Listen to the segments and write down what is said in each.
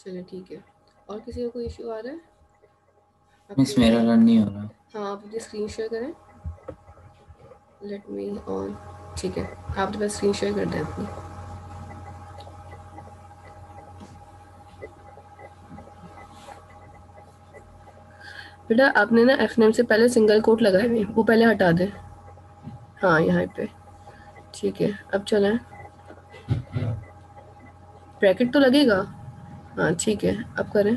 चलिए ठीक है। और किसी का कोई इशू आ रहा है? मिस मेरा रन नहीं हो रहा। हाँ, आप अपनी स्क्रीन शेयर करें। Let me on. ठीक है, आप तो बस स्क्रीन शेयर कर दें अपनी। बेटा आपने ना F9 से पहले सिंगल कोट लगाए हुए, वो पहले हटा दें। हाँ यहाँ पे ठीक है। अब चलें, ब्रैकेट तो लगेगा। हाँ ठीक है, अब करें।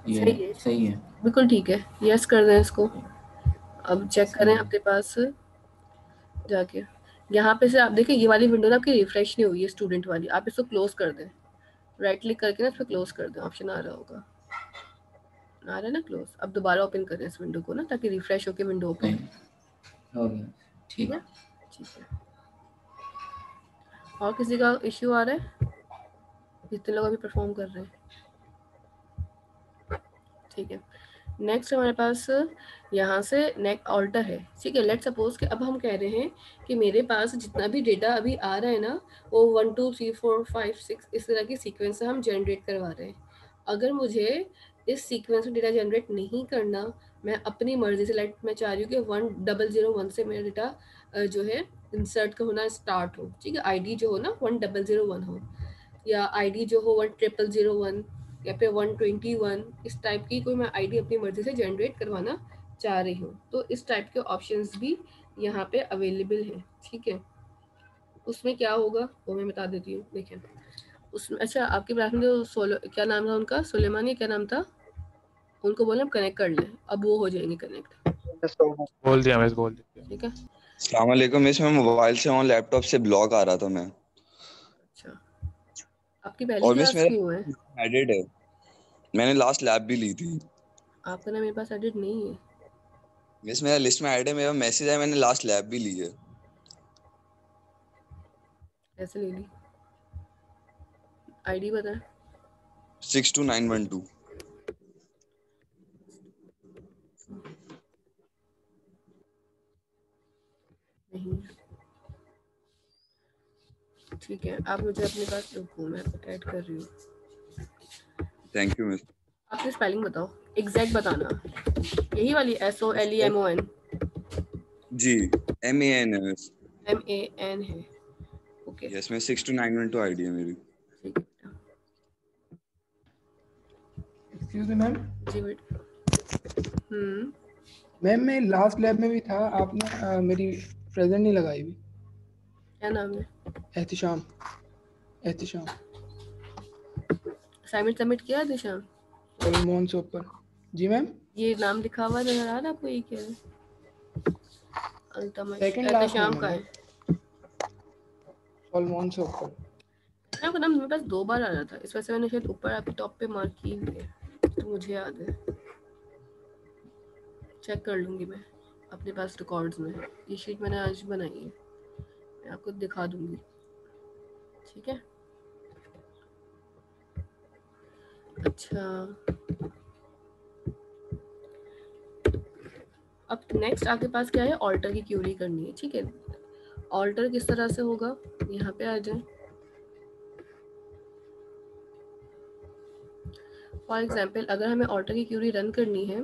सही है, सही है, बिल्कुल ठीक है। यस कर दें इसको। अब चेक करें सही है। आपके पास जाके, यहाँ पे से आप देखिए ये वाली विंडो ना आपकी रिफ्रेश नहीं हुई है, स्टूडेंट वाली। आप इसको क्लोज कर दें, राइट क्लिक करके ना इस पर क्लोज कर दें, ऑप्शन आ रहा होगा, आ रहा है ना क्लोज। अब दोबारा ओपन करें इस विंडो को ना, ताकि रिफ्रेश होकर विंडो ओपन हो गया, ठीक ठीक है। ठीक है, और किसी का इश्यू आ रहा है? जितने लोग अभी परफॉर्म कर रहे हैं ठीक है। नेक्स्ट हमारे पास यहाँ से नेक ऑल्टर है, ठीक है। लेट सपोज कि अब हम कह रहे हैं कि मेरे पास जितना भी डेटा अभी आ रहा है ना, वो 1 2 3 4 5 6 इस तरह की सीक्वेंस से हम जनरेट करवा रहे हैं। अगर मुझे इस सीक्वेंस में डेटा जनरेट नहीं करना, मैं अपनी मर्जी से, लाइक मैं चाह रही हूँ कि 1001 से मेरा डेटा जो है इंसर्ट होना स्टार्ट हो, ठीक है। आईडी जो हो ना 1001 हो, या आईडी जो हो 10001 या फिर 121, इस टाइप की कोई मैं आईडी अपनी मर्जी से जनरेट करवाना चाह रही हूँ, तो इस टाइप के ऑप्शंस भी यहाँ पे अवेलेबल हैं, ठीक है। उसमें क्या होगा वो मैं बता देती हूँ। देखिए उसमें, अच्छा आपके क्लास में जो क्या नाम था उनका, सुलेमानी क्या नाम था, उनको बोले हम कनेक्ट कर लें, अब वो हो जाएंगे कनेक्ट। बोल दिया मिस, बोल दिया। ठीक है। अस्सलाम वालेकुम मिस, मैं मोबाइल से और लैपटॉप से ब्लॉग आ रहा था मैं। अच्छा, आपकी पहली और मिस क्लास क्यों है? मेरा एडिट है, मैंने लास्ट लैब भी ली थी। आपका नाम मेरे पास एडिट नहीं है। मिस मेरा लिस्ट में ऐड है, मेरा मैसेज है, मैंने लास्ट लैब भी ली है। कैसे ले ली? आईडी बताएं। 62912। नहीं, ठीक है। आप मुझे अपने पास रुको, मैं आपको ऐड कर रही हूँ। Thank you miss. आपकी स्पेलिंग बताओ, एग्जैक्ट बताना। यही वाली SOLEMON? जी, MAN है मिस। MAN है, ओके। यस, मैं 62912 आईडी है मेरी। ठीक है एक्सक्यूज मी मैम। जी बेटा। मैम मैं लास्ट लैब में भी था, आपने मेरी प्रेजेंट नहीं लगाई हुई। क्या नाम है? एहतिशाम। एहतिशाम असाइनमेंट सबमिट किया है दिशाम? सलमान से ऊपर। जी मैम। ये नाम लिखा हुआ नजर आ रहा है आपको? ये क्या है? सेकंड लास्ट शाम नेम का है है। सलमान से ऊपर। आपका नाम मेरे पास 2 बार आ रहा था, इस वजह से मैंने शायद ऊपर आपके टॉप पे मार्क की है, तो मुझे याद है। चेक कर लूँगी मैं अपने पास रिकॉर्ड्स में। ये शीट मैंने आज बनाई है, मैं आपको दिखा दूँगी, ठीक है। अच्छा, अब नेक्स्ट आपके पास क्या है, ऑल्टर की क्यूरी करनी है, ठीक है। ऑल्टर किस तरह से होगा, यहाँ पे आ जाए। फॉर एग्जाम्पल अगर हमें ऑल्टर की क्यूरी रन करनी है,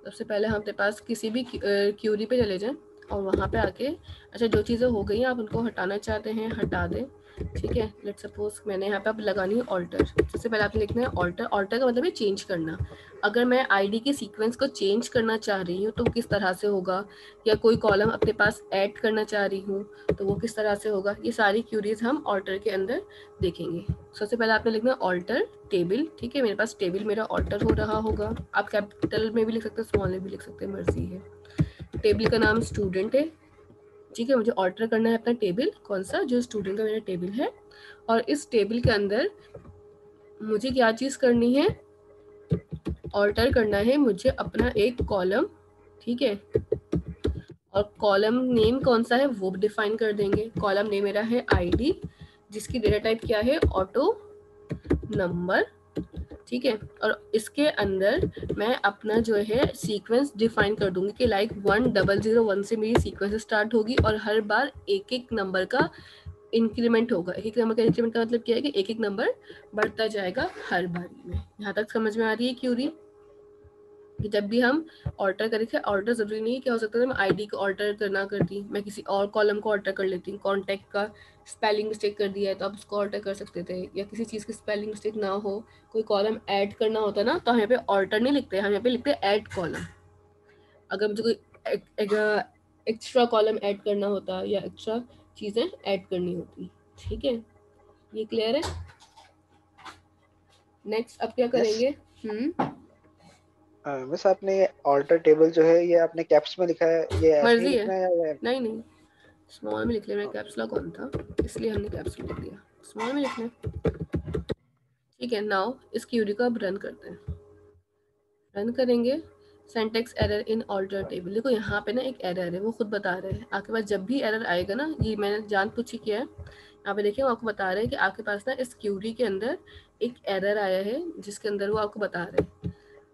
सबसे पहले हम अपने पास किसी भी क्यूरी पे चले जाएं और वहाँ पे आके, अच्छा जो चीज़ें हो गई हैं आप उनको हटाना चाहते हैं हटा दें, ठीक है। लेट सपोज मैंने यहाँ पे अब लगानी है ऑल्टर। सबसे पहले आपने लिखना है ऑल्टर। ऑल्टर का मतलब है चेंज करना। अगर मैं आईडी के सीक्वेंस को चेंज करना चाह रही हूँ तो किस तरह से होगा, या कोई कॉलम अपने पास ऐड करना चाह रही हूँ तो वो किस तरह से होगा, ये सारी क्यूरीज हम ऑल्टर के अंदर देखेंगे। सबसे पहले आपने लिखना है ऑल्टर टेबल, ठीक है। मेरे पास टेबल मेरा ऑल्टर हो रहा होगा, आप कैपिटल में भी लिख सकते हैं, स्मॉल में भी लिख सकते हैं, मर्जी है। टेबल का नाम स्टूडेंट है, ठीक है। मुझे ऑल्टर करना है अपना टेबल, कौन सा, जो स्टूडेंट का मेरा टेबल है। और इस टेबल के अंदर मुझे क्या चीज़ करनी है, ऑल्टर करना है मुझे अपना एक कॉलम, ठीक है। और कॉलम नेम कौन सा है वो डिफाइन कर देंगे। कॉलम नेम मेरा है आईडी, जिसकी डेटा टाइप क्या है, ऑटो नंबर, ठीक है। और इसके अंदर मैं अपना जो है सीक्वेंस डिफाइन कर दूंगी कि लाइक 1001 से मेरी सीक्वेंस स्टार्ट होगी और हर बार एक एक नंबर का इंक्रीमेंट होगा। एक एक नंबर का इंक्रीमेंट का मतलब क्या है कि एक एक नंबर बढ़ता जाएगा हर बारी में। यहाँ तक समझ में आ रही है क्यूरी? कि जब भी हम ऑल्टर करेंगे, ऑल्टर जरूरी नहीं है, क्या हो सकता है मैं आईडी को ऑल्टर करना करती, मैं किसी और कॉलम को ऑल्टर कर लेती हूँ, कॉन्टैक्ट का स्पेलिंग मिस्टेक कर दिया है तो आप उसको ऑल्टर कर सकते थे, या किसी चीज़ की स्पेलिंग मिस्टेक ना हो, कोई कॉलम ऐड करना होता ना तो हम यहाँ पे ऑल्टर नहीं लिखते, हम यहाँ पे लिखते हैं ऐड कॉलम। अगर मुझे कोई एक्स्ट्रा कॉलम ऐड करना होता या एक्स्ट्रा चीज़ें ऐड करनी होती। ठीक है, ये क्लियर है? नेक्स्ट अब क्या करेंगे? बस आपने ऑल्टर टेबल जो है ये आपने कैप्स में लिखा है, ये ऐसे ही मर्जी लिखना है, है या नहीं स्मॉल में लिख लिया, मैंने कैप्स लॉक ऑन था इसलिए हमने कैप्स में लिख दिया, स्मॉल में लिखना। ठीक है, नाउ इस क्यूरी को अब रन करते हैं। रन करेंगे, syntax error in alter table. देखो यहाँ पे ना एक एरर है, वो खुद बता रहे हैं आपके पास जब भी एरर आएगा ना, ये मैंने जानबूझ के किया है। यहाँ पे देखिए वो आपको बता रहे हैं कि आपके पास ना इस क्यूरी के अंदर एक एरर आया है जिसके अंदर वो आपको बता रहे हैं।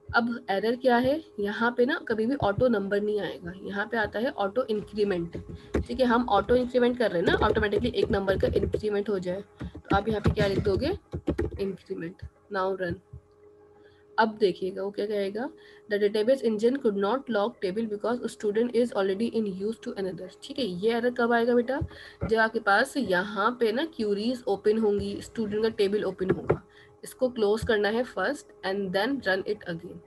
अब एरर क्या है, यहाँ पे ना कभी भी ऑटो नंबर नहीं आएगा, यहाँ पे आता है ऑटो इंक्रीमेंट। ठीक है, हम ऑटो इंक्रीमेंट कर रहे हैं ना, ऑटोमेटिकली एक नंबर का इंक्रीमेंट हो जाए, तो आप यहाँ पे क्या लिख दोगे, इंक्रीमेंट। Now run. अब देखिएगा वो क्या कहेगा, the database engine could not lock table because student is already in use to another. ठीक है, ये एरर कब आएगा बेटा, जब आपके पास यहाँ पे ना क्यूरीज ओपन होंगी, स्टूडेंट का टेबल ओपन होगा, इसको क्लोज करना है first and then run it again.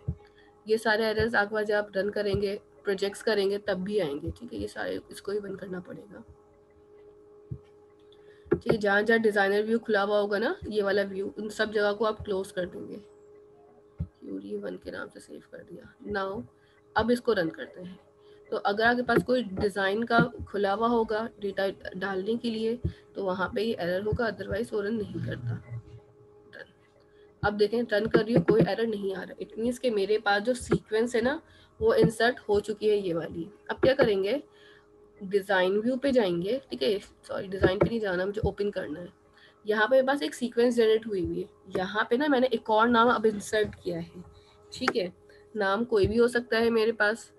ये सारे एरर्स आपके पास जब आप रन करेंगे, प्रोजेक्ट्स करेंगे तब भी आएंगे। ठीक है, ये सारे इसको ही बंद करना पड़ेगा। ठीक है, जहाँ जहाँ डिजाइनर व्यू खुला हुआ होगा ना, ये वाला व्यू, उन सब जगह को आप क्लोज कर देंगे। क्यूरी 1 के नाम से सेव कर दिया। नाउ अब इसको रन करते हैं। तो अगर आपके पास कोई डिज़ाइन का खुला हुआ होगा डेटा डालने के लिए तो वहाँ पे ये एरर होगा, अदरवाइज वो रन नहीं करता। अब देखें रन कर रही हूँ, कोई एरर नहीं आ रहा, इट मीन्स कि मेरे पास जो सीक्वेंस है ना वो इंसर्ट हो चुकी है ये वाली। अब क्या करेंगे, डिज़ाइन व्यू पे जाएंगे। ठीक है, सॉरी डिज़ाइन पे नहीं जाना, मुझे ओपन करना है। यहाँ पे मेरे पास एक सीक्वेंस जनरेट हुई है, यहाँ पे ना मैंने एक और नाम अब इंसर्ट किया है। ठीक है, नाम कोई भी हो सकता है मेरे पास।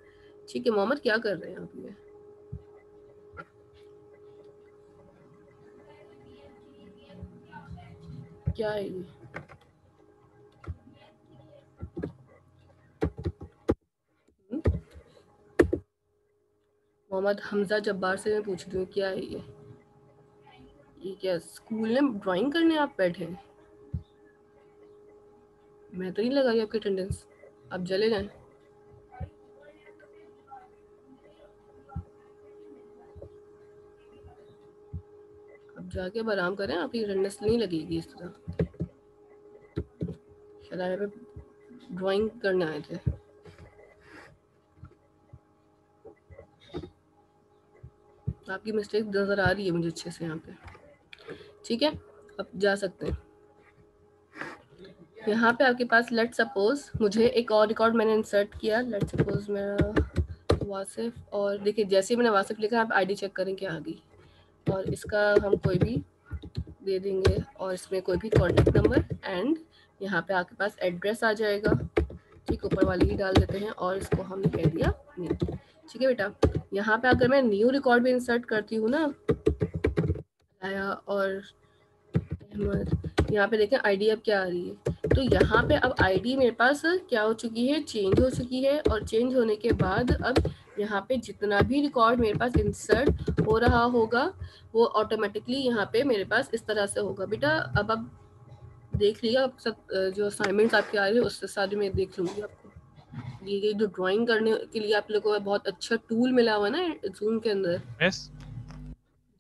ठीक है, मोहम्मद क्या कर रहे हैं आप? ये क्या है ये? मोहम्मद हमजा जब्बार से मैं पूछ रही हूँ क्या है ये क्या स्कूल में ड्राइंग करने आप बैठे हैं? मैं तो नहीं लगाई आपकी अटेंडेंस, आप चले जाएं। अब जाके अब आराम करें, आपकी अटेंडेंस नहीं लगेगी इस तरह। शायद यहाँ पे ड्राइंग करने आए थे। आपकी मिस्टेक नजर आ रही है मुझे अच्छे से यहाँ पे। ठीक है, अब जा सकते हैं। यहाँ पे आपके पास लेट सपोज मुझे एक और रिकॉर्ड मैंने इंसर्ट किया, लेट सपोज मेरा वासिफ, और देखिए जैसे ही मैंने वासिफ लिखा आप आईडी चेक करें क्या आ गई, और इसका हम कोई भी दे देंगे और इसमें कोई भी कॉन्टेक्ट नंबर एंड यहाँ पे आपके पास एड्रेस आ जाएगा। ठीक, ऊपर वाली ही डाल देते हैं और इसको हमने कह दिया न्यू। ठीक है बेटा, यहाँ पे अगर मैं न्यू रिकॉर्ड भी इंसर्ट करती हूँ ना, आया और अहमद, यहाँ पे देखें आईडी अब क्या आ रही है, तो यहाँ पे अब आईडी मेरे पास क्या हो चुकी है, चेंज हो चुकी है। और चेंज होने के बाद अब यहाँ पे जितना भी रिकॉर्ड मेरे पास इंसर्ट हो रहा होगा वो ऑटोमेटिकली यहाँ पे मेरे पास इस तरह से होगा। बेटा अब आप देख लिया, आप सब जो असाइनमेंट्स आपके आ रहे हैं उससे सारे मैं देख लूँगी आपको। ये जो ड्राइंग करने के लिए आप लोगों को बहुत अच्छा टूल मिला हुआ है ना जूम के अंदर। मिस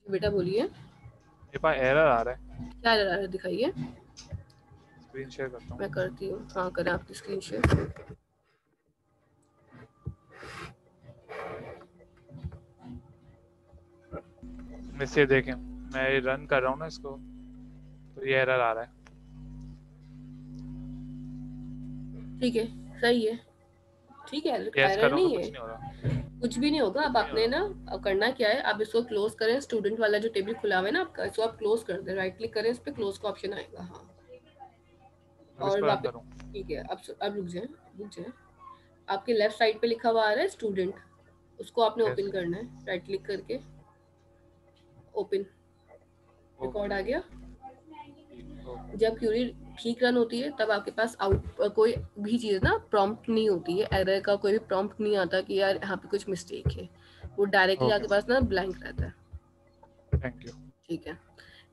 बेटा बोलिए, मेरे पास एरर आ रहा है, क्या एरर आ रहा है दिखाइए। स्क्रीन शेयर करता हूँ। मैं करती हूँ, हाँ करें आपकी स्क्रीन शेयर। मिस ये देखें, मैं रन कर रहा हूँ ना इसको, तो ये एरर आ रहा है। ठीक है, सही है, ठीक है, एरर नहीं है, कुछ नहीं हो रहा। कुछ भी नहीं होगा। अब आपने ना अब करना क्या है, आप इसको क्लोज करें, स्टूडेंट वाला जो टेबल खुला हुआ है ना आपका, इसको आप क्लोज कर दें, राइट क्लिक करें इस पे, क्लोज का ऑप्शन आएगा। हाँ, और वापस ठीक है, अब रुक जाए, आपके लेफ्ट साइड पे लिखा हुआ आ रहा है स्टूडेंट, उसको आपने ओपन करना है, राइट क्लिक करके ओपन। रिकॉर्ड आ गया। ओके। जब क्यूरी ठीक रन होती है तब आपके पास कोई भी चीज़ ना प्रॉम्प्ट नहीं होती है, एरर का कोई भी प्रॉम्प्ट नहीं आता कि यार यहाँ पे कुछ मिस्टेक है, वो डायरेक्टली आपके पास ना ब्लैंक रहता है। Thank you. ठीक है,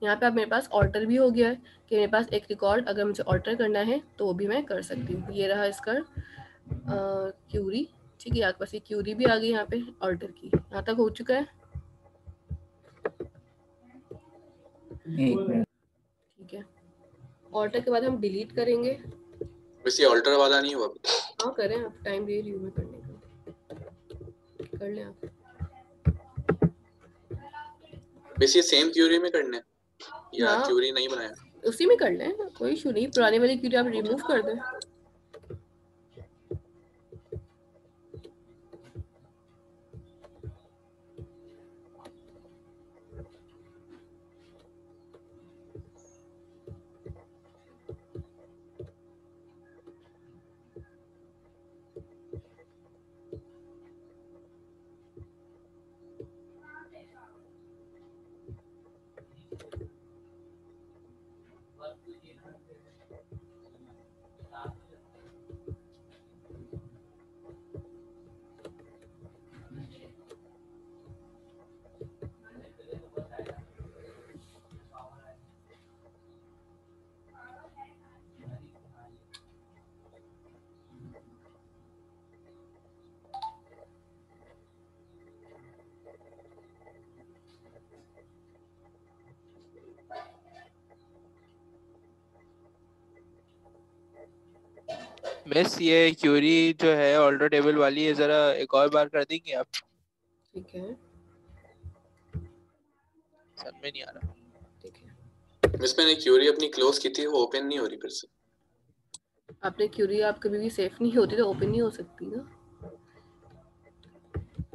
यहाँ पे अब मेरे पास ऑल्टर भी हो गया है कि मेरे पास एक रिकॉर्ड अगर मुझे ऑल्टर करना है तो वो भी मैं कर सकती हूँ। ये रहा इसका क्यूरी। ठीक है, आपके पास ये क्यूरी भी आ गई यहाँ पे ऑल्टर की। यहाँ तक हो चुका है। एक मिनट। ठीक है, ऑल्टर के बाद हम डिलीट करेंगे। वैसे ऑल्टर वाला नहीं हुआ। हाँ करें, आप टाइम दे रही हूँ मैं करने का, कर लें आप। वैसे सेम क्यूरी में करना है या हाँ, क्यूरी नहीं बनाया? उसी में कर लें, कोई इशू नहीं। पुराने वाली क्यूरी आप रिमूव कर दें। मिस ये क्यूरी जो है ऑल्टर टेबल वाली है, जरा एक और बार कर देंगे आप? ठीक है, समझ में नहीं आ रहा। ठीक है। मिस मैंने क्यूरी अपनी क्लोज की थी, वो ओपन नहीं हो रही फिर से। आपने क्यूरी आप कभी भी सेफ नहीं होती तो ओपन नहीं हो सकती ना।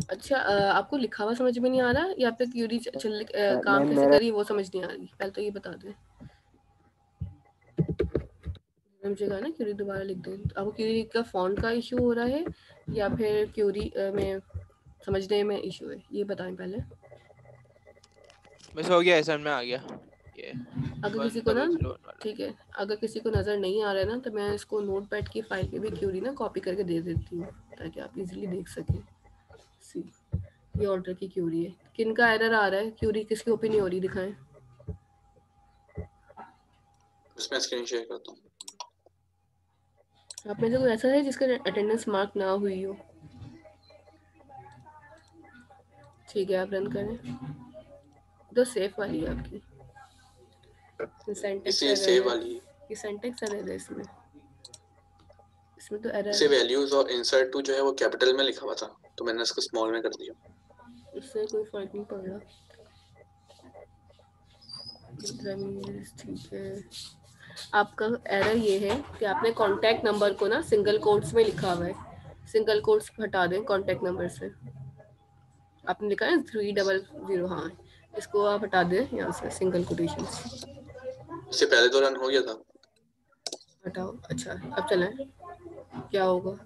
अच्छा, आपको लिखा हुआ समझ में नहीं आ रहा या फिर क्यूरी काम कैसे करी वो समझ नहीं आ रही? पहले तो ये बता दें। मुझे कहा ना क्यूरी दोबारा लिख दें। आपको क्यूरी का फॉन्ट का इशू हो रहा है या फिर क्यूरी में समझने में इशू है, ये बताएं पहले। मिस हो गया, समझ में आ गया ये। अगर किसी को ना, ठीक है, अगर किसी को नज़र नहीं आ रहा है ना तो मैं इसको नोटपैड की फाइल पे भी क्यूरी ना कॉपी करके दे देती हूँ ताकि आप इजीली देख सकें। सी, ये ऑल्टर की क्यूरी है। किन का एरर आ रहा है? क्यूरी किसकी ओपन नहीं हो रही, दिखाएं। उसमें स्क्रीन शेयर करता हूँ। आप में से कोई ऐसा है जिसका अटेंडेंस मार्क ना हुई हो? ठीक है, आप रन करें। तो सेफ वाली है आपकी। सिंटैक्स इसे सेव वाली है। ये सिंटैक्स एरर है इसमें तो एरर इसे वैल्यूज और इंसर्ट टू जो है वो कैपिटल में लिखा हुआ था तो मैंने इसको स्मॉल में कर दिया। इससे कोई फर्क नहीं पड़ रहा। ठीक है, आपका एरर ये है कि आपने कॉन्टैक्ट नंबर को ना सिंगल कोट्स में लिखा हुआ है। सिंगल कोट्स हटा दें कॉन्टैक्ट नंबर से। आपने लिखा है 300, हाँ, इसको आप हटा दें यहाँ से, सिंगल कोटेशंस। इससे पहले तो रन हो गया था। हटाओ। अच्छा, अब चलें, क्या होगा?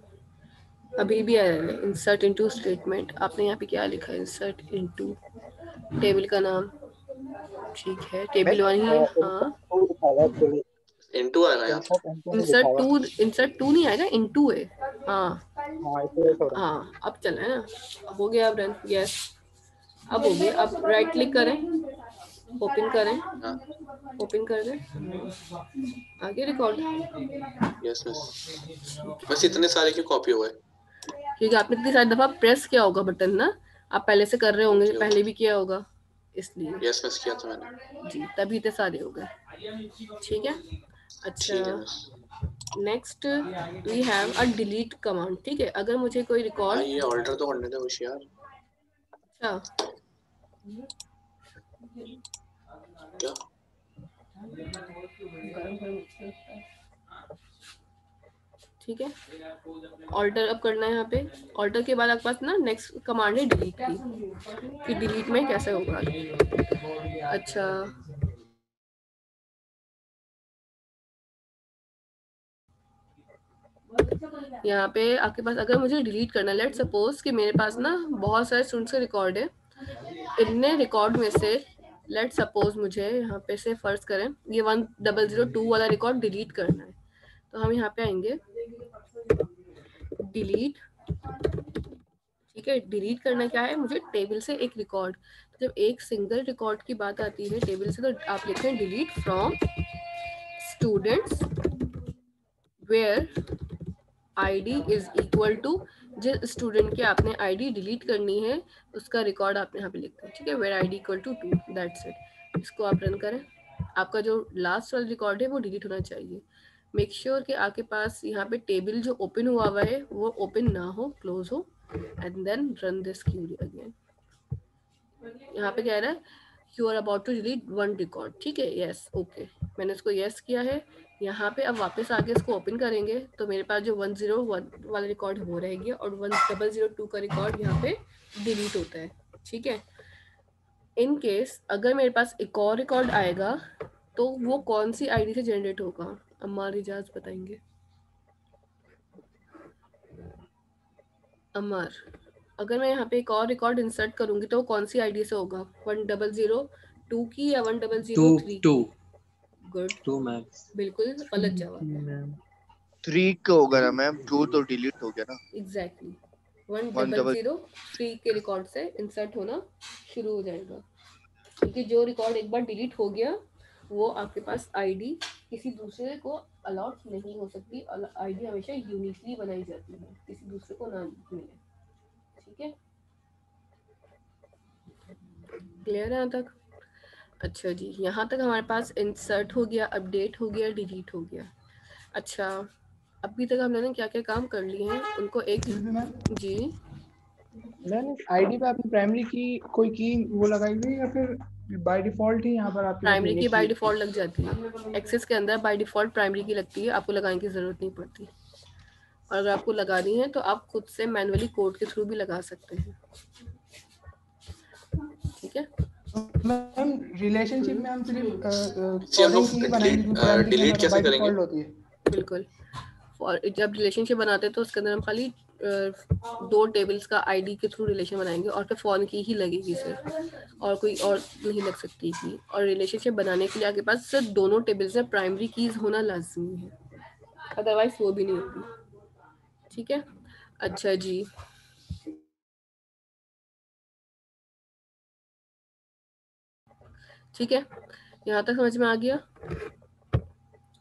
अभी भी एरर है। इंसर्ट इनटू स्टेटमेंट, आपने यहाँ पे क्या लिखा है? इंसर्ट इनटू टेबल का नाम, ठीक है, टेबल 1 ही है। हाँ, इनटू आएगा यहाँ पे। इंसर्ट टू नहीं आएगा, इनटू है। हाँ हाँ, अब चला है ना, हो गया। अब रन, यस, अब हो गया। अब राइट क्लिक करें, ओपन करें, ओपन कर दें, आगे रिकॉर्ड। यस मिस, बस इतने सारे क्यों कॉपी हुए? क्योंकि आपने इतनी सारी दफा प्रेस किया होगा बटन ना, आप पहले से कर रहे होंगे, पहले भी किया होगा इसलिए। यस मिस, किया था मैंने जी, तभी इतने सारे हो गए। ठीक है, अच्छा, next we have a delete command. ठीक है, अगर मुझे कोई रिकॉर्ड, ये ऑल्टर तो करने दे होशियार। अच्छा क्या ठीक है, ऑल्टर अब करना है यहाँ पे। ऑल्टर के बाद आपके पास ना नेक्स्ट कमांड है डिलीट की, कि डिलीट में कैसे होगा। अच्छा, यहाँ पे आपके पास अगर मुझे डिलीट करना, लेट सपोज कि मेरे पास ना बहुत सारे स्टूडेंट्स का रिकॉर्ड है, इतने रिकॉर्ड में से लेट सपोज मुझे यहाँ पे से फर्ज करें ये 1002 वाला रिकॉर्ड डिलीट करना है, तो हम यहाँ पे आएंगे डिलीट। ठीक है, डिलीट करना क्या है, मुझे टेबल से एक रिकॉर्ड। तो जब एक सिंगल रिकॉर्ड की बात आती है टेबल से, तो आप लिखें delete from students where ID is equal to, जिस स्टूडेंट की आपने आईडी डिलीट करनी है उसका रिकॉर्ड आपने यहाँ पे लिखना है। ठीक है, where ID equal to 2, that's it. इसको आप रन करें, आपका जो लास्ट वाला रिकॉर्ड है वो डिलीट होना चाहिए। मेक श्योर कि आपके पास यहाँ पे टेबल जो ओपन हुआ हुआ है वो ओपन ना हो, क्लोज हो, and then run this query again. यहाँ पे कह रहा है you are about to delete 1 record. ठीक है, यस, ओके, मैंने इसको यस किया है। यहाँ पे अब वापस आके इसको ओपन करेंगे तो मेरे पास जो 101 वाला रिकॉर्ड है वो रह गया और 1002 का रिकॉर्ड यहाँ पे डिलीट होता है। ठीक है, इन केस अगर मेरे पास एक और रिकॉर्ड आएगा तो वो कौन सी आईडी से जनरेट होगा, अम्मार इजाज बताएंगे। अम्मार, अगर मैं यहाँ पे एक और रिकॉर्ड इंसर्ट करूंगी तो वो कौन सी आईडी से होगा, 1002 की या 1003 की? Good, 2 ma'am. बिल्कुल गलत जवाब है। 3 का होगा ना मैम, 2 तो डिलीट हो गया ना। एग्जैक्टली 1003 के रिकॉर्ड से इंसर्ट होना शुरू हो जाएगा, क्योंकि जो रिकॉर्ड एक बार डिलीट हो गया वो आपके पास आईडी किसी दूसरे को अलॉट नहीं हो सकती। आईडी हमेशा यूनिकली बनाई जाती है, किसी दूसरे को ना मिले। ठीक है, क्लियर है यहाँ तक? अच्छा जी, यहाँ तक हमारे पास इंसर्ट हो गया, अपडेट हो गया, डिलीट हो गया। अच्छा, अभी तक हमने ना क्या क्या काम कर लिए हैं उनको एक जी मैम आईडी पे आपने प्राइमरी की कोई की वो लगाई हुई है या फिर बाय डिफॉल्ट ही यहाँ पर आपके प्राइमरी की बाय डिफॉल्ट लग जाती है। एक्सेस के अंदर बाय डिफॉल्ट प्राइमरी की लगती है, आपको लगाने की जरूरत नहीं पड़ती। और अगर आपको लगानी है तो आप खुद से मैनुअली कोड के थ्रू भी लगा सकते हैं। ठीक है मैम, रिलेशनशिप में हम सिर्फ हम लोग डिलीट कैसे करेंगे? होती है बिल्कुल, और जब रिलेशनशिप बनाते हैं तो उसके अंदर हम खाली 2 टेबल्स का आईडी के थ्रू रिलेशन बनाएंगे और फिर फॉर्म की ही लगेगी सिर्फ, और कोई और नहीं लग सकती की। और रिलेशनशिप बनाने के लिए आपके पास सिर्फ दोनों टेबल्स में प्राइमरी कीज होना लाजमी है, अदरवाइज वो भी नहीं होगी। ठीक है, अच्छा जी, ठीक है, यहाँ तक समझ में आ गया।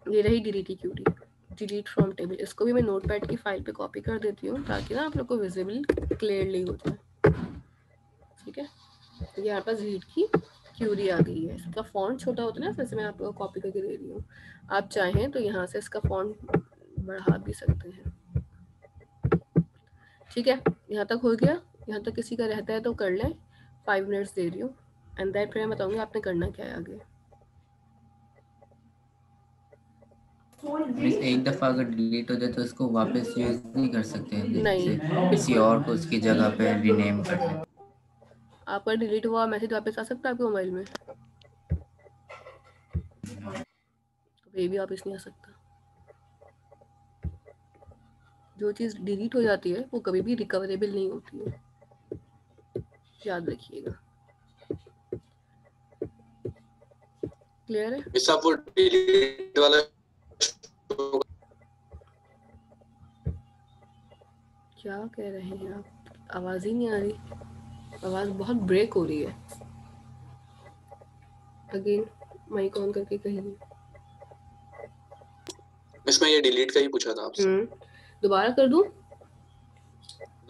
ये रही डिलीट की क्यूरी, डिलीट फ्रॉम टेबल। इसको भी मैं नोटपैड की फाइल पे कॉपी कर देती हूँ ताकि ना आप लोग को विजिबल क्लियरली हो जाए। ठीक है, तो यहाँ पर डिलीट की क्यूरी आ गई है। इसका फॉन्ट छोटा होता है ना, वैसे मैं आपको कॉपी करके दे रही हूँ। आप चाहें तो यहाँ से इसका फॉन्ट बढ़ा भी सकते हैं। ठीक है, यहाँ तक हो गया। यहाँ तक किसी का रहता है तो कर लें, 5 मिनट्स दे रही हूँ, एंड दैट फिर मैं बताऊँगी आपने करना क्या है आगे। एक दफा अगर डिलीट हो जाए तो उसको वापस यूज नहीं कर सकते हैं? नहीं, किसी और को उसकी जगह पे रीनेम कर लें। आपका डिलीट हुआ मैसेज वापस आ सकता है आपके मोबाइल में? तो ये भी वापस नहीं आ सकता। जो चीज़ डिलीट हो जाती है वो कभी भी रिकवरेबल नहीं होती है, याद रखिएगा। क्लियर है? मिस आप वो डिलीट वाला क्या कह रहे हैं आप? आवाज ही नहीं आ रही, आवाज बहुत ब्रेक हो रही है। अगेन माइक ऑन करके कहिए। मिस मैं ये डिलीट का ही पूछा था आपसे। दोबारा कर दूं?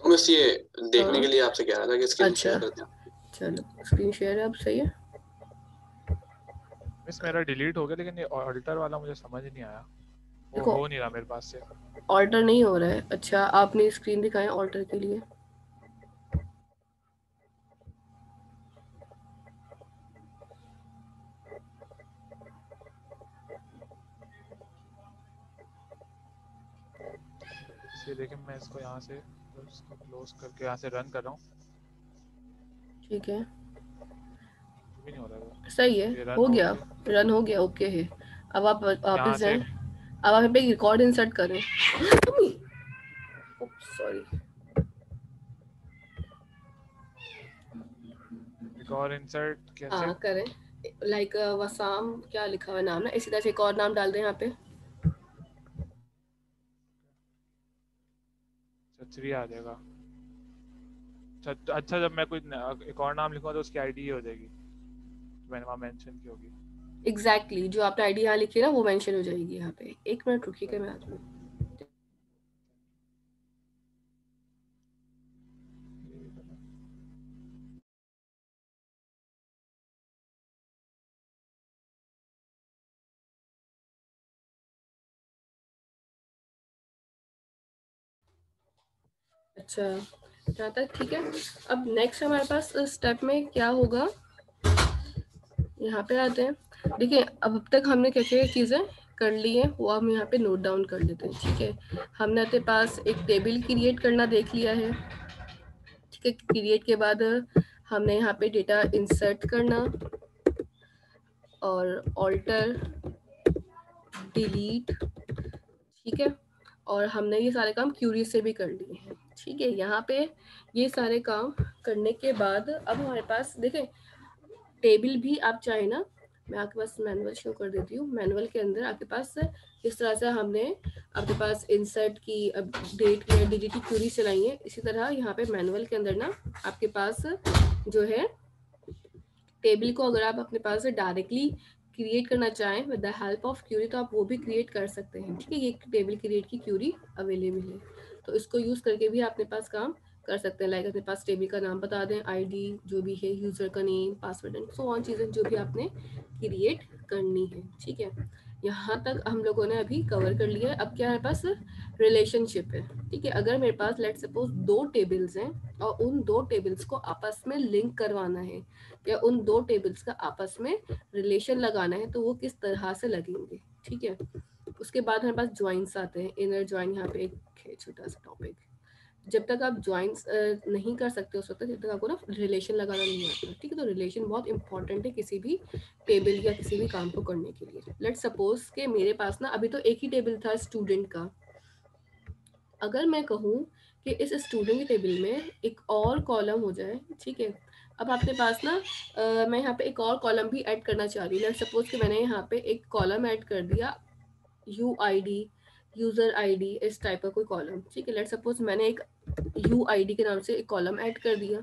मिस ये देखने के लिए आपसे कह रहा था कि स्क्रीन शेयर कर दें। चलो स्क्रीन शेयर है अब, सही है। मिस मेरा डिलीट हो गया लेकिन ये ऑल्टर वाला मुझे समझ नहीं आया, वो देखो, हो नहीं रहा मेरे पास से। ऑल्टर नहीं हो रहा है। अच्छा, आपने स्क्रीन दिखाएं ऑल्टर के लिए। ये देखिए मैं इसको यहाँ से इसको क्लोज करके यहाँ से रन कर रहा हूँ। ठीक है, भी नहीं हो रहा है। सही है, हो गया, रन हो गया, ओके है। अब आप वापस जाएं, अब आप पे रिकॉर्ड इंसर्ट करें। सॉरी, रिकॉर्ड इंसर्ट कैसे? हाँ करें। लाइक वसाम क्या लिखा हुआ है नाम ना, इसी तरह से एक और नाम डाल दें यहाँ पे। चचरी आ जाएगा। अच्छा जब मैं कोई एक और नाम लिखूंगा तो उसकी आईडी ही हो जाएगी तो मैंने वहाँ मेंशन की होगी। एग्जैक्टली जो आपने आईडी यहाँ लिखी है ना वो मेंशन हो जाएगी यहाँ पे। एक मिनट रुकिएगा मैं आता हूँ। अच्छा यहाँ तक ठीक है। अब नेक्स्ट हमारे पास स्टेप में क्या होगा, यहाँ पे आते हैं। देखिए अब तक हमने क्या क्या चीज़ें कर ली है वो हम यहाँ पे नोट डाउन कर लेते हैं। ठीक है, हमने अपने पास एक टेबल क्रिएट करना देख लिया है। ठीक है, क्रिएट के बाद हमने यहाँ पे डेटा इंसर्ट करना और ऑल्टर डिलीट, ठीक है, और हमने ये सारे काम क्यूरी से भी कर लिए हैं। ठीक है, यहाँ पे ये सारे काम करने के बाद अब हमारे पास देखें टेबल भी आप चाहे ना, मैं आपके पास मैनुअल शो कर देती हूँ। मैनुअल के अंदर आपके पास इस तरह से हमने आपके पास इंसर्ट की, अपडेट की, डिलीट की क्यूरी चलाई है। इसी तरह यहाँ पे मैनुअल के अंदर ना आपके पास जो है टेबल को अगर आप अपने पास डायरेक्टली क्रिएट करना चाहें with the help of query तो आप वो भी क्रिएट कर सकते हैं। ठीक है, ये टेबल क्रिएट की क्यूरी अवेलेबल है तो इसको यूज करके भी अपने पास काम कर सकते हैं। लाइक अपने पास टेबल का नाम बता दें, आईडी जो भी है, यूजर का name, password and so on चीजें जो भी आपने क्रिएट करनी है। ठीक है, यहाँ तक हम लोगों ने अभी कवर कर लिया है। अब क्या हमारे पास रिलेशनशिप है। ठीक है, अगर मेरे पास लेट सपोज 2 टेबल्स हैं और उन 2 टेबल्स को आपस में लिंक करवाना है या उन 2 टेबल्स का आपस में रिलेशन लगाना है तो वो किस तरह से लगेंगे। ठीक है, उसके बाद हमारे पास ज्वाइंस आते हैं। इनर ज्वाइन यहाँ पे एक छोटा सा टॉपिक, जब तक आप ज्वाइंस नहीं कर सकते उस वक्त जब तक आपको ना रिलेशन लगाना नहीं आता। ठीक है, तो रिलेशन बहुत इंपॉर्टेंट है किसी भी टेबल या किसी भी काम को करने के लिए। लेट सपोज कि मेरे पास ना अभी तो एक ही टेबल था स्टूडेंट का। अगर मैं कहूँ कि इस स्टूडेंट के टेबल में एक और कॉलम हो जाए, ठीक है, अब आपके पास ना मैं यहाँ पे एक और कॉलम भी ऐड करना चाह रही हूँ। लेट सपोज कि मैंने यहाँ पे एक कॉलम ऐड कर दिया UID, यूजर आईडी, इस टाइप का कोई कॉलम। ठीक है, लेट सपोज मैंने एक UID के नाम से एक कॉलम ऐड कर दिया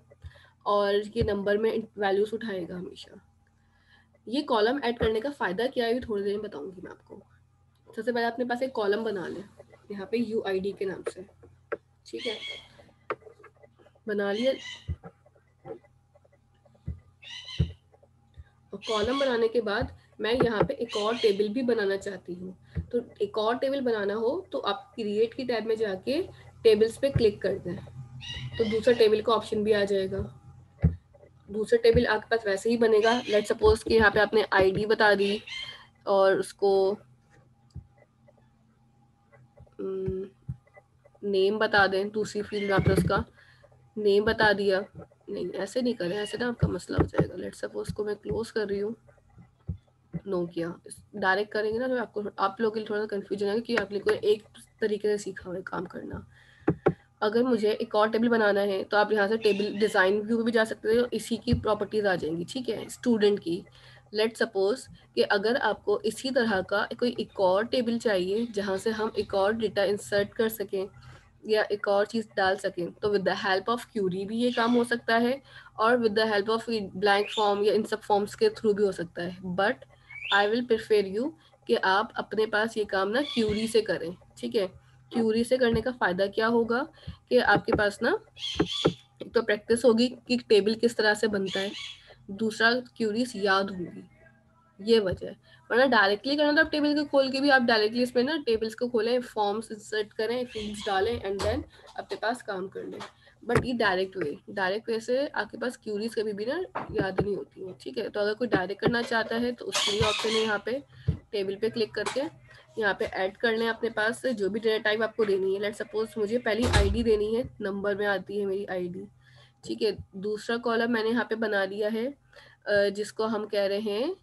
और ये नंबर में वैल्यूज उठाएगा हमेशा। ये कॉलम ऐड करने का फायदा क्या है ये थोड़ी देर में बताऊंगी मैं आपको। सबसे पहले अपने पास एक कॉलम बना लें यहाँ पे UID के नाम से। ठीक है, बना लिया। और कॉलम बनाने के बाद मैं यहाँ पे एक और टेबल भी बनाना चाहती हूँ। तो एक और टेबल बनाना हो तो आप क्रिएट की टैब में जाके टेबल्स पे क्लिक कर दें तो दूसरा टेबल का ऑप्शन भी आ जाएगा। दूसरा टेबल आपके पास वैसे ही बनेगा। लेट सपोज कि यहाँ पे आपने आईडी बता दी और उसको नेम बता दें, दूसरी फील्ड में आपने उसका नेम बता दिया। नहीं ऐसे नहीं करें, ऐसे ना आपका मसला हो जाएगा। लेट सपोज को मैं क्लोज कर रही हूँ, नो किया। डायरेक्ट करेंगे ना तो आपको आप लोगों के लिए थोड़ा सा कंफ्यूजन है कि आप लोगों को एक तरीके से सीखा हुआ है काम करना। अगर मुझे एक और टेबल बनाना है तो आप यहाँ से टेबल डिज़ाइन व्यू में भी जा सकते हो, इसी की प्रॉपर्टीज आ जाएंगी। ठीक है, स्टूडेंट की। लेट सपोज कि अगर आपको इसी तरह का कोई एक और टेबल चाहिए जहाँ से हम एक और डेटा इंसर्ट कर सकें या एक और चीज़ डाल सकें तो with the help of query भी ये काम हो सकता है और with the help of blank form या इन सब फॉर्म्स के थ्रू भी हो सकता है। But I will prefer you कि आप अपने पास ये काम ना क्यूरी से करें। ठीक है, क्यूरी से करने का फ़ायदा क्या होगा कि आपके पास ना एक तो प्रैक्टिस होगी कि टेबल किस तरह से बनता है, दूसरा क्यूरीज याद होगी, ये वजह है। वरना डायरेक्टली करना तो आप टेबल को खोल के भी आप डायरेक्टली इसमें ना टेबल्स को खोलें, फॉर्म्स इंसर्ट करें, फील्ड्स डालें एंड देन अपने पास काम कर लें। बट ये डायरेक्ट वे से आपके पास क्यूरीज कभी भी ना याद नहीं होती है। ठीक है, तो अगर कोई डायरेक्ट करना चाहता है तो उसके लिए ऑप्शन है यहाँ पे टेबल पे क्लिक करके यहाँ पे ऐड कर लें अपने पास जो भी डेटा टाइप आपको देनी है। लेट सपोज मुझे पहली आईडी देनी है, नंबर में आती है मेरी आईडी। ठीक है, दूसरा कॉलम मैंने यहाँ पे बना लिया है जिसको हम कह रहे हैं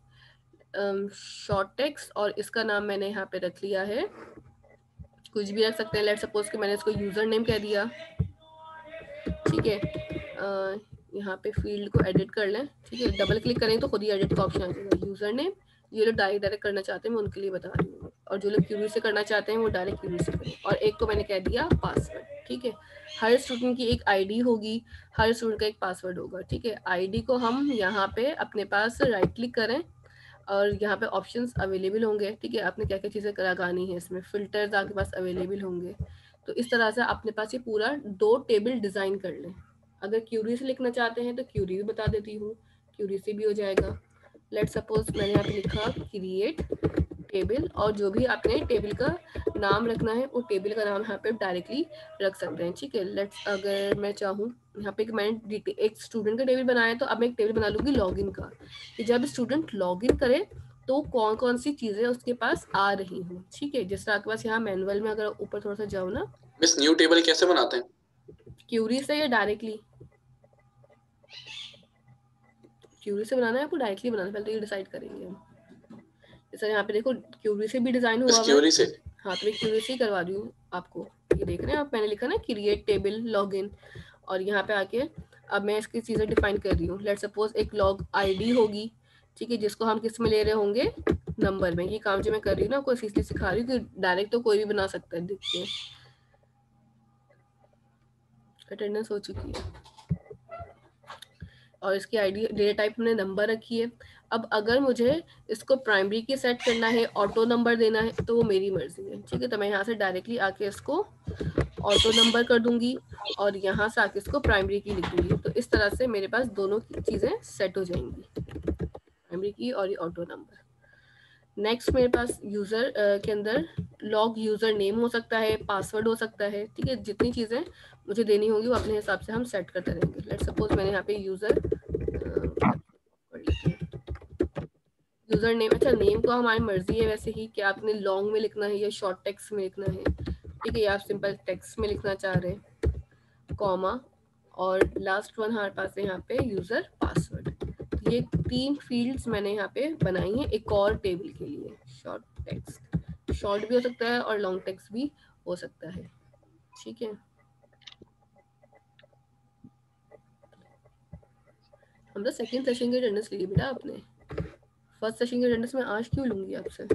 शॉर्ट टेक्स्ट और इसका नाम मैंने यहाँ पे रख लिया है, कुछ भी रख सकते हैं। लेट सपोज कि मैंने इसको यूजर नेम कह दिया। ठीक है, यहाँ पे फील्ड को एडिट कर लें, ठीक है। डबल क्लिक करें तो खुद ही एडिट का ऑप्शन आ जाएगा। यूजर नेम, ये लोग डायरेक्ट करना चाहते हैं मैं उनके लिए बता रही हूँ, और जो लोग क्यूरी से करना चाहते हैं वो डायरेक्ट क्यूरी से करें। और एक को मैंने कह दिया पासवर्ड, ठीक है। हर स्टूडेंट की एक आईडी होगी, हर स्टूडेंट का एक पासवर्ड होगा, ठीक है। आईडी को हम यहाँ पे अपने पास राइट क्लिक करें और यहाँ पे ऑप्शंस अवेलेबल होंगे, ठीक है। आपने क्या क्या चीज़ें लगानी है इसमें, फिल्टर्स आपके पास अवेलेबल होंगे। तो इस तरह से अपने पास ये पूरा 2 टेबल डिज़ाइन कर लें। अगर क्यूरी से लिखना चाहते हैं तो क्यूरी भी बता देती हूँ, क्यूरी से भी हो जाएगा। लेट सपोज मैंने यहाँ पे लिखा क्रिएट टेबल, और जो भी आपने टेबल का नाम रखना है वो टेबल का नाम यहाँ पे डायरेक्टली रख सकते हैं, ठीक है। लेट्स अगर मैं चाहूँ यहाँ पे मैंने एक स्टूडेंट का टेबल बनाया, तो अब मैं एक टेबल बना लूँगी लॉगिन का, कि जब स्टूडेंट लॉगिन करे तो कौन कौन सी चीज़ें उसके पास आ रही हूँ, ठीक है। जिस तरह आपके पास यहाँ मैनुअल में अगर ऊपर थोड़ा सा जाओ ना, मिस न्यू टेबल कैसे बनाते हैं? क्यूरी से या डायरेक्टली? क्यूरी से बनाना है आपको डायरेक्टली बनाना है, पहले तो ये डिसाइड करेंगे हम। जैसे यहाँ पे देखो क्यूरी से भी डिजाइन हुआ है, क्यूरी से? हाँ, तो मैं क्यूरी से ही करवा रही हूँ आपको। ये देख रहे हैं आप, मैंने लिखा ना क्रिएट टेबल लॉगिन, और यहाँ पे आके अब मैं इसकी चीज़ें डिफाइन कर रही हूँ। लेट सपोज एक लॉग आईडी होगी, ठीक है, जिसको हम किस में ले रहे होंगे, नंबर में। ये काम जो मैं कर रही हूँ ना आपको इसलिए सिखा रही हूँ कि डायरेक्ट तो कोई भी बना सकता है। देखिए अटेंडेंस हो चुकी है और इसकी आईडी डेटा टाइप हमने नंबर रखी है। अब अगर मुझे इसको प्राइमरी की सेट करना है, ऑटो नंबर देना है, तो वो मेरी मर्जी है, ठीक है। तो मैं यहाँ से डायरेक्टली आके इसको ऑटो नंबर कर दूंगी और यहाँ से आके इसको प्राइमरी की लिख दूंगी। तो इस तरह से मेरे पास दोनों चीज़ें सेट हो जाएंगी, प्राइमरी की और ये ऑटो नंबर। नेक्स्ट मेरे पास यूज़र के अंदर लॉग यूज़र नेम हो सकता है, पासवर्ड हो सकता है, ठीक है। जितनी चीज़ें मुझे देनी होंगी वो अपने हिसाब से हम सेट करते रहेंगे। लेट्स सपोज मैंने यहाँ पे यूज़र नेम, अच्छा नेम तो हमारी मर्जी है वैसे ही कि आपने लॉन्ग में लिखना है या शॉर्ट टेक्स्ट में लिखना है, ठीक है, या आप सिंपल टेक्स्ट में लिखना चाह रहे हैं, कॉमा, और लास्ट वन हमारे पास है यहाँ पे यूज़र पासवर्ड। ये 3 फील्ड्स मैंने यहाँ पे बनाई हैं एक और टेबल के लिए। शॉर्ट टेक्स्ट, शॉर्ट भी हो सकता है और लॉन्ग टेक्स्ट भी हो सकता है, ठीक है। हम तो सेकंड सेशन की अटेंडेंस ली बेटा आपने, फर्स्ट सेशन की अटेंडेंस में आज क्यों लूंगी आपसे?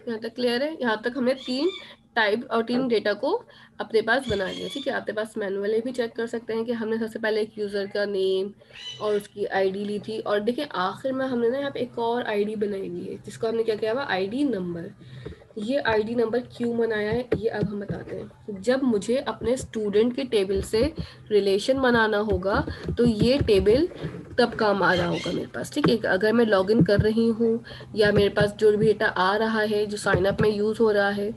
यहाँ तक क्लियर है? यहाँ तक हमने 3 टाइप और 3 डेटा को अपने पास बना लिया, ठीक है। आपके पास मैनुअली भी चेक कर सकते हैं कि हमने सबसे पहले एक यूज़र का नेम और उसकी आईडी ली थी, और देखिए आखिर में हमने ना यहाँ पे एक और आईडी बनाई हुई है जिसको हमने क्या किया हुआ, आईडी नंबर। ये आईडी नंबर क्यों बनाया है ये अब हम बताते हैं। जब मुझे अपने स्टूडेंट के टेबल से रिलेशन बनाना होगा तो ये टेबल तब काम आ रहा होगा मेरे पास, ठीक है। अगर मैं लॉगिन कर रही हूँ या मेरे पास जो भी डेटा आ रहा है जो साइन अप में यूज़ हो रहा है,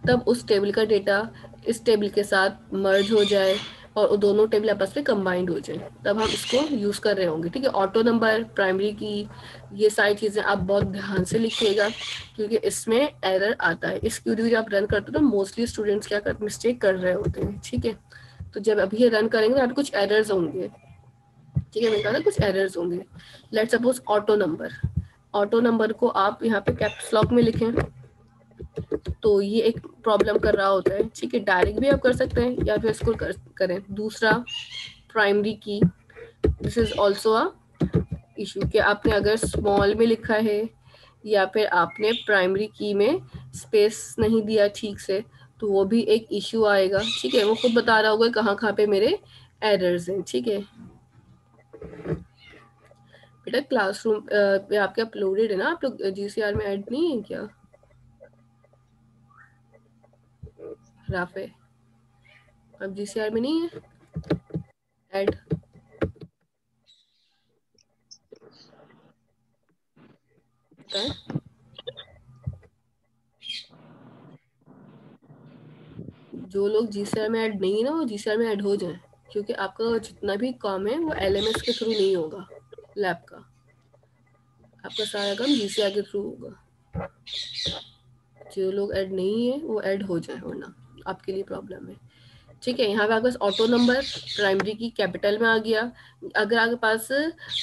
तब उस टेबल का डेटा इस टेबल के साथ मर्ज हो जाए और वो दोनों टेबल आपस में कंबाइंड हो जाए, तब हम इसको यूज़ कर रहे होंगे, ठीक है। ऑटो नंबर, प्राइमरी की, ये सारी चीज़ें आप बहुत ध्यान से लिखिएगा क्योंकि इसमें एरर आता है। इस क्यूरी जब आप रन करते हो तो मोस्टली स्टूडेंट्स क्या कर मिस्टेक कर रहे होते हैं, ठीक है। तो जब अभी ये रन करेंगे तो यहाँ पे कुछ एरर्स होंगे, ठीक है, मैंने कहा कुछ एरर्स होंगे। लेट सपोज ऑटो नंबर को आप यहाँ पे कैप्स लॉक में लिखें तो ये एक प्रॉब्लम कर रहा होता है, ठीक है। डायरेक्ट भी आप कर सकते हैं या फिर इसको करें। दूसरा प्राइमरी की, this is also a issue कि आपने अगर स्मॉल में लिखा है या फिर आपने प्राइमरी की में स्पेस नहीं दिया ठीक से, तो वो भी एक इशू आएगा, ठीक है। वो खुद बता रहा होगा कहाँ कहाँ पे मेरे एरर्स हैं, ठीक है। बेटा क्लासरूम पे आपके अपलोडेड है ना, आप लोग GCR में ऐड नहीं है क्या राफे? अब GCR में नहीं है ऐड? जो लोग GCR में ऐड नहीं है ना वो GCR में ऐड हो जाए, क्योंकि आपका जितना भी काम है वो LMS के थ्रू नहीं होगा, लैब का आपका सारा काम GCR के थ्रू होगा। जो लोग ऐड नहीं है वो ऐड हो जाए, वरना आपके लिए प्रॉब्लम है, ठीक है, यहाँ पे आपके पास ऑटो नंबर प्राइमरी की कैपिटल में आ गया। अगर आपके पास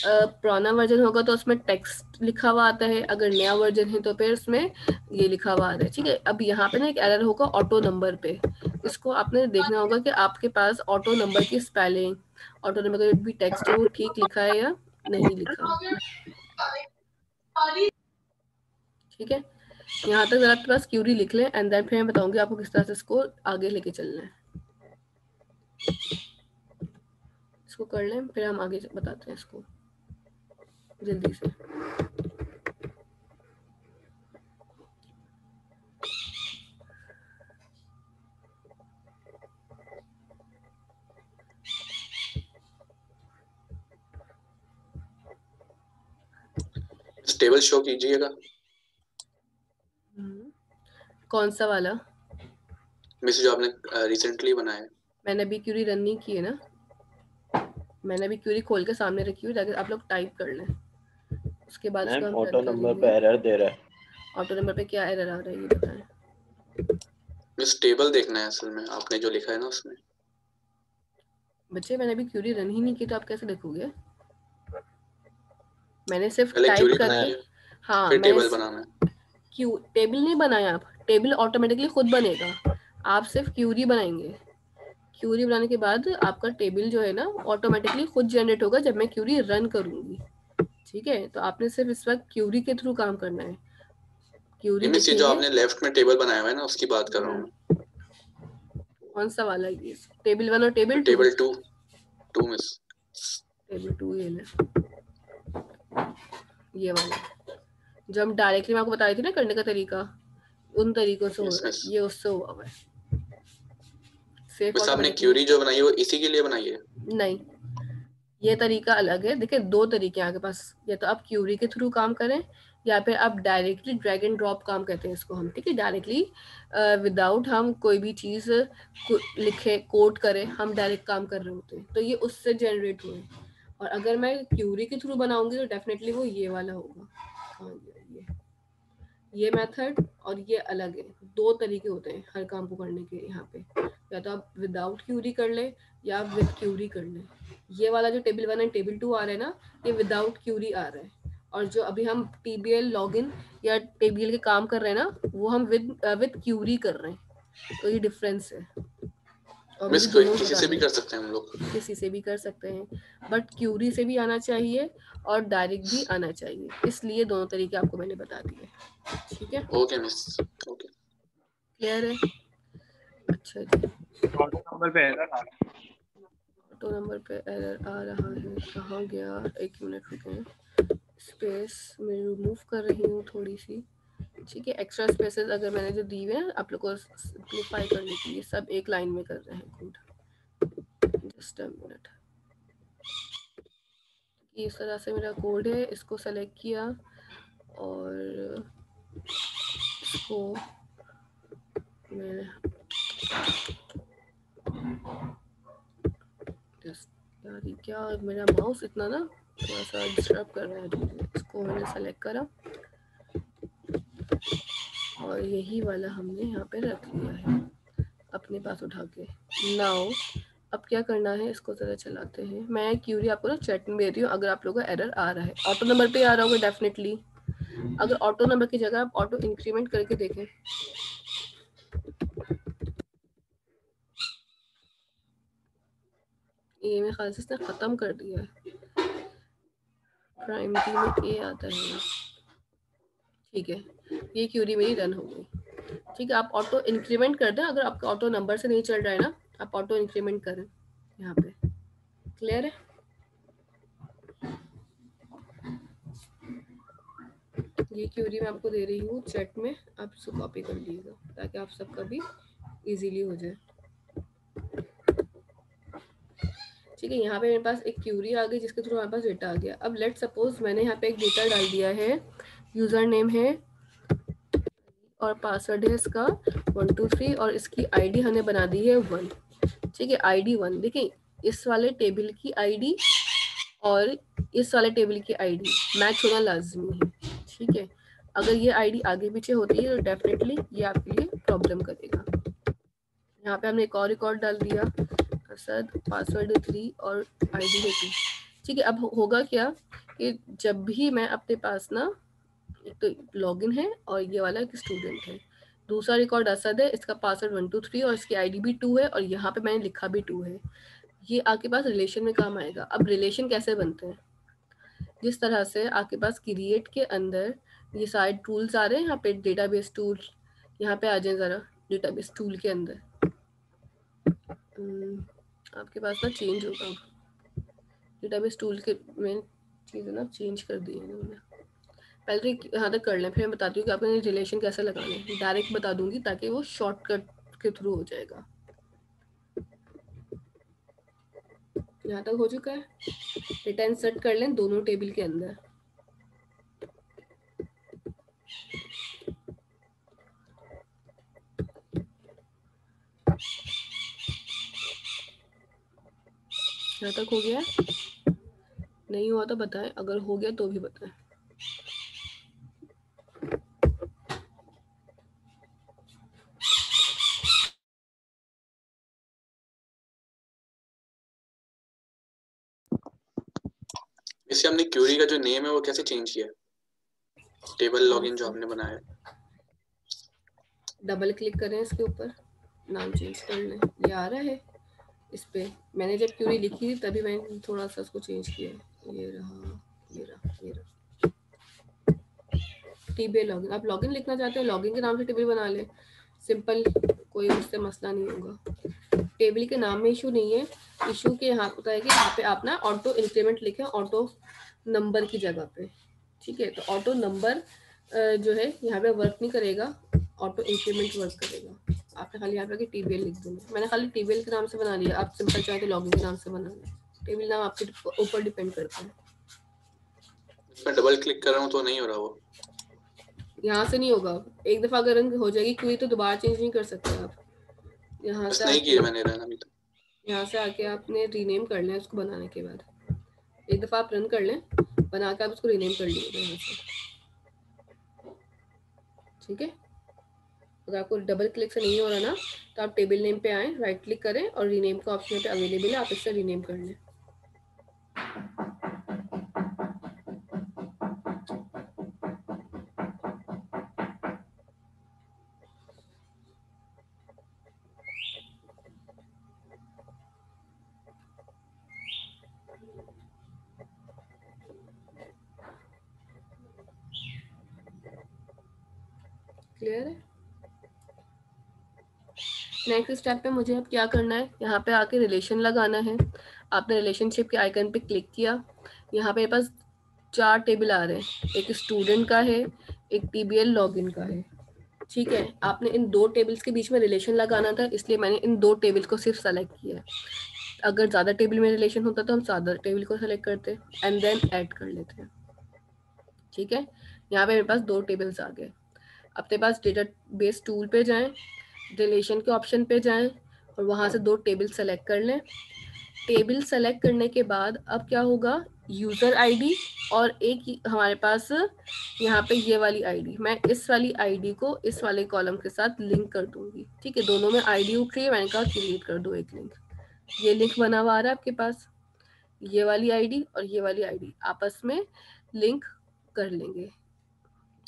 पुराना वर्जन होगा तो उसमें टेक्स्ट लिखा हुआ आता है, अगर नया वर्जन है तो फिर उसमें ये लिखा हुआ आता है। ठीक है, अब यहाँ पे ना एक एरर होगा ऑटो नंबर पे, इसको आपने देखना होगा कि आपके पास ऑटो नंबर की स्पेलिंग, ऑटो नंबर का जो भी टेक्स्ट है वो ठीक लिखा है या नहीं लिखा। ठीक है, यहाँ तक जरा आपके पास क्यूरी लिख लें एंड देन फिर मैं बताऊंगी आपको किस तरह से इसको आगे लेके चलना है। इसको कर लें फिर हम आगे बताते हैं इसको जल्दी से। टेबल शो कीजिएगा। कौन सा वाला? मिस जो आपने रिसेंटली बनाया है। मैंने अभी क्यूरी रन नहीं की है ना, मैंने अभी क्यूरी खोल के सामने रखी हुई ताकि आप लोग टाइप कर लें, उसके बाद मैम ऑटो नंबर पे एरर दे रहा है। ऑटो नंबर पे क्या एरर आ रहा है ये बताएं। मिस टेबल देखना है असल में, आपने जो लिखा है ना उसमें। बच्चे मैंने अभी क्यूरी रन ही नहीं की तो आप कैसे देखोगे? मैंने सिर्फ पहले टाइप क्यूरी करके बनाया, हाँ फिर मैंने टेबल बनाना है। क्यू टेबल नहीं बनाया, आप टेबल ऑटोमेटिकली खुद बनेगा, आप सिर्फ क्यूरी बनाएंगे। क्यूरी बनाने के बाद आपका टेबल जो है ना ऑटोमेटिकली खुद जनरेट होगा जब मैं क्यूरी रन करूंगी। ठीक है, तो आपने सिर्फ इस वक्त क्यूरी के थ्रू काम करना है। क्यूरी मिस ये जो आपने लेफ्ट में टेबल बनाया हुआ है ना उसकी बात कर रहा हूँ। कौन सा वाला ये? टेबल 1 और टेबल 2? Table 2 miss. टेबल 2 ये ले, ये वाला जो हम डायरेक्टली मैं आपको बताई थी ना करने का तरीका, उन तरीकों से हो रहा है, ये उससे हुआ है। मिस आपने क्यूरी जो बनाई है वो इसी के लिए बनाई है? नहीं, ये तरीका अलग है। देखिए दो तरीके हैं आपके पास, या तो आप क्यूरी के थ्रू काम करें या फिर आप डायरेक्टली ड्रैग एंड ड्रॉप काम करते हैं इसको हम। ठीक है, डायरेक्टली विदाउट हम कोई भी चीज़ लिखे कोड करें, हम डायरेक्ट काम कर रहे होते हैं, तो ये उससे जनरेट हुए। और अगर मैं क्यूरी के थ्रू बनाऊंगी तो डेफिनेटली वो ये वाला होगा। ये मेथड और ये अलग है, दो तरीके होते हैं हर काम को करने के यहाँ पे, या तो आप विदाउट क्यूरी कर ले या आप विद क्यूरी कर ले। ये वाला जो टेबल 1 एंड टेबल 2 आ रहा है ना, ये विदाउट क्यूरी आ रहा है, और जो अभी हम टीबीएल लॉगिन या टीबीएल के काम कर रहे हैं ना वो हम विद क्यूरी कर रहे हैं, तो ये डिफरेंस है। और मिस कोई किसी से भी कर सकते हैं हम लोग? किसी से भी कर सकते हैं, बट क्यूरी से भी आना चाहिए और डायरेक्ट भी आना चाहिए, इसलिए दोनों तरीके आपको मैंने बता दिए। ठीक है, ओके मिस, ओके क्लियर है? अच्छा जी, ऑटो नंबर पे एरर आ रहा है। ऑटो नंबर पे एरर आ रहा है, कहाँ गया? एक मिनट रुकें, स्पेस मैं रिमूव कर रही हूँ थोड़ी सी। ठीक है, एक्स्ट्रा स्पेसेस अगर मैंने जो दी हुए हैं आप लोग को सिंप्लीफाई करने के लिए, सब एक लाइन में कर रहे हैं कोड। जस्ट अ मिनट, इस तरह से मेरा कोड है, इसको सेलेक्ट किया और इसको मैं यार क्या मेरा माउस इतना ना थोड़ा सा डिस्टर्ब कर रहा है। इसको मैंने सेलेक्ट करा और यही वाला हमने यहाँ पे रख लिया है अपने पास उठा के। नाउ अब क्या करना है, इसको ज़रा चलाते हैं। मैं क्यूरी आपको ना चैट में दे रही हूँ, अगर आप लोगों का एरर आ रहा है ऑटो नंबर पे आ रहा होगा डेफिनेटली। अगर ऑटो नंबर की जगह आप ऑटो इंक्रीमेंट करके देखें, ये मेरे ख्याल से इसने ख़त्म कर दिया है, प्राइमरी में ए आता है। ठीक है, ये क्यूरी मेरी रन हो गई। ठीक है, आप ऑटो इंक्रीमेंट कर दें, अगर आपका ऑटो नंबर से नहीं चल रहा है ना, आप ऑटो इंक्रीमेंट करें यहाँ पे। क्लियर है? ये क्यूरी मैं आपको दे रही हूँ चैट में, आप इसको कॉपी कर लीजिएगा ताकि आप सबका भी इजीली हो जाए। ठीक है, यहाँ पे मेरे पास एक क्यूरी आ गई जिसके थ्रू हमारे पास डेटा आ गया। अब लेट सपोज मैंने यहाँ पे एक डेटा डाल दिया है, यूज़र नेम है और पासवर्ड है इसका 123 और इसकी आईडी हमने बना दी है 1। ठीक है, आईडी 1। देखिए इस वाले टेबल की आईडी और इस वाले टेबल की आईडी मैच होना लाजमी है। ठीक है, अगर ये आईडी आगे पीछे होती है तो डेफिनेटली ये आपके लिए प्रॉब्लम करेगा। यहाँ पे हमने एक और रिकॉर्ड डाल दिया, असद, पासवर्ड 3 और आईडी है 2। ठीक है, अब होगा क्या कि जब भी मैं अपने पास ना, एक तो लॉगिन है और ये वाला एक स्टूडेंट है, दूसरा रिकॉर्ड असद है, इसका पासवर्ड 1 2 3 और इसकी आईडी भी 2 है और यहाँ पे मैंने लिखा भी 2 है, ये आपके पास रिलेशन में काम आएगा। अब रिलेशन कैसे बनते हैं, जिस तरह से आपके पास क्रिएट के अंदर ये सारे टूल्स आ रहे हैं, यहाँ पे डेटाबेस टूल, यहाँ पे आ जाए ज़रा डेटाबेस टूल के अंदर। आपके पास ना चेंज होगा, डेटाबेस टूल के में चीज़ें ना चेंज कर दी है इन्होंने। पहले तो यहाँ तक कर लें, फिर मैं बताती हूँ कि आपने रिलेशन कैसे लगाने हैं। डायरेक्ट बता दूंगी ताकि वो शॉर्टकट के थ्रू हो जाएगा। यहाँ तक हो चुका है। डेटा इंसर्ट कर लें दोनों टेबल के अंदर। यहाँ तक हो गया? नहीं हुआ तो बताएं, अगर हो गया तो भी बताएं। इससे हमने क्वेरी का जो नेम है वो कैसे चेंज किया, टेबल लॉगिन जो आपने बनाया है? डबल क्लिक करें इसके ऊपर, नाम चेंज कर लें, ये आ रहा है इस पे। मैंने जब क्वेरी लिखी तभी मैंने थोड़ा सा उसको चेंज किया है। ये रहा, ये रहा, ये रहा। टेबल लॉगिन, आप लॉगिन लिखना चाहते हो लॉगिन के नाम से टेबल बना ले, सिंपल, कोई उससे मसला नहीं होगा। टेबल के नाम में इशू नहीं है, इशू के यहाँ होता है कि यहाँ पे आप ना ऑटो इंक्रीमेंट लिखें ऑटो नंबर की जगह पे। ठीक है, तो ऑटो नंबर जो है यहाँ पे वर्क नहीं करेगा, ऑटो इंक्रीमेंट वर्क करेगा। आपने खाली यहाँ पे टेबल लिख दूंगा, मैंने खाली टेबल के नाम से बना लिया। आप सिंपल चाहे तो लॉगिन के नाम से बना लें, टेबल नाम आपके ऊपर डिपेंड करता है। मैं डबल क्लिक कर रहा हूँ तो नहीं हो रहा वो, यहाँ से नहीं होगा। एक दफा अगर रन हो जाएगी क्वेरी तो दोबारा चेंज नहीं कर सकते आप। यहाँ से नहीं किया मैंने रन अभी तक। यहाँ से आके आपने रीनेम कर लें उसको बनाने के बाद। एक दफा आप रन कर लें, बना के आप उसको रीनेम कर लीजिएगा यहाँ से। ठीक है, अगर आपको डबल क्लिक से नहीं हो रहा ना तो आप टेबल नेम पे आए, राइट क्लिक करें और रीनेम का ऑप्शन पे अवेलेबल है, आप इससे रीनेम कर लें। क्लियर है? नेक्स्ट स्टेप पे मुझे अब क्या करना है, यहाँ पे आके रिलेशन लगाना है। आपने रिलेशनशिप के आइकन पे क्लिक किया, यहाँ पे पास 4 टेबल आ रहे हैं, एक स्टूडेंट का है, एक टीबीएल लॉगिन का है। ठीक है, आपने इन 2 टेबल्स के बीच में रिलेशन लगाना था, इसलिए मैंने इन 2 टेबल को सिर्फ सेलेक्ट किया है। अगर ज़्यादा टेबल में रिलेशन होता तो हम ज़्यादा टेबल को सेलेक्ट करते एंड देन ऐड कर लेते हैं। ठीक है, यहाँ पे मेरे पास 2 टेबल्स आ गए। अपने पास डेटाबेस टूल पे जाएं, रिलेशन के ऑप्शन पे जाएं और वहाँ से 2 टेबल सेलेक्ट कर लें। टेबल सेलेक्ट करने के बाद अब क्या होगा, यूज़र आईडी और एक हमारे पास यहाँ पे ये वाली आईडी, मैं इस वाली आईडी को इस वाले कॉलम के साथ लिंक कर दूंगी। ठीक है, दोनों में आईडी उठ रही है, मैंने कहा क्रिएट कर दो एक लिंक। ये लिंक बना हुआ आ रहा है आपके पास, ये वाली आईडी और ये वाली आईडी आपस में लिंक कर लेंगे।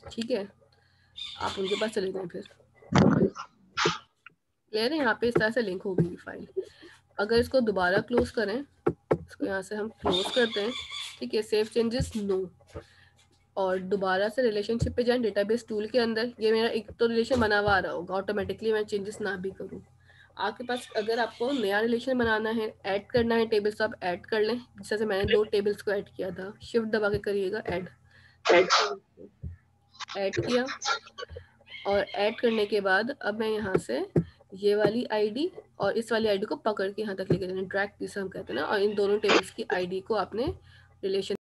ठीक है, आप उनके पास चले जाएं फिर। क्लियर है? यहाँ पे इस तरह से लिंक हो गई फाइल। अगर इसको दोबारा क्लोज करें, इसको यहाँ से हम क्लोज करते हैं। ठीक है, सेव चेंजेस नो, और दोबारा से रिलेशनशिप पे जाएं डेटाबेस टूल के अंदर। ये मेरा एक तो रिलेशन बना हुआ आ रहा होगा ऑटोमेटिकली, मैं चेंजेस ना भी करूँ। आपके पास अगर आपको नया रिलेशन बनाना है, ऐड करना है टेबल्स, तो आप ऐड कर लें। जैसे मैंने 2 टेबल्स को ऐड किया था, शिफ्ट दबा के करिएगा, ऐड किया। और ऐड करने के बाद अब मैं यहाँ से ये वाली आईडी और इस वाली आईडी को पकड़ के यहाँ तक लेके जाना, ड्रैग जिसे हम कहते हैं ना, और इन दोनों टेबल्स की आईडी को आपने रिलेशन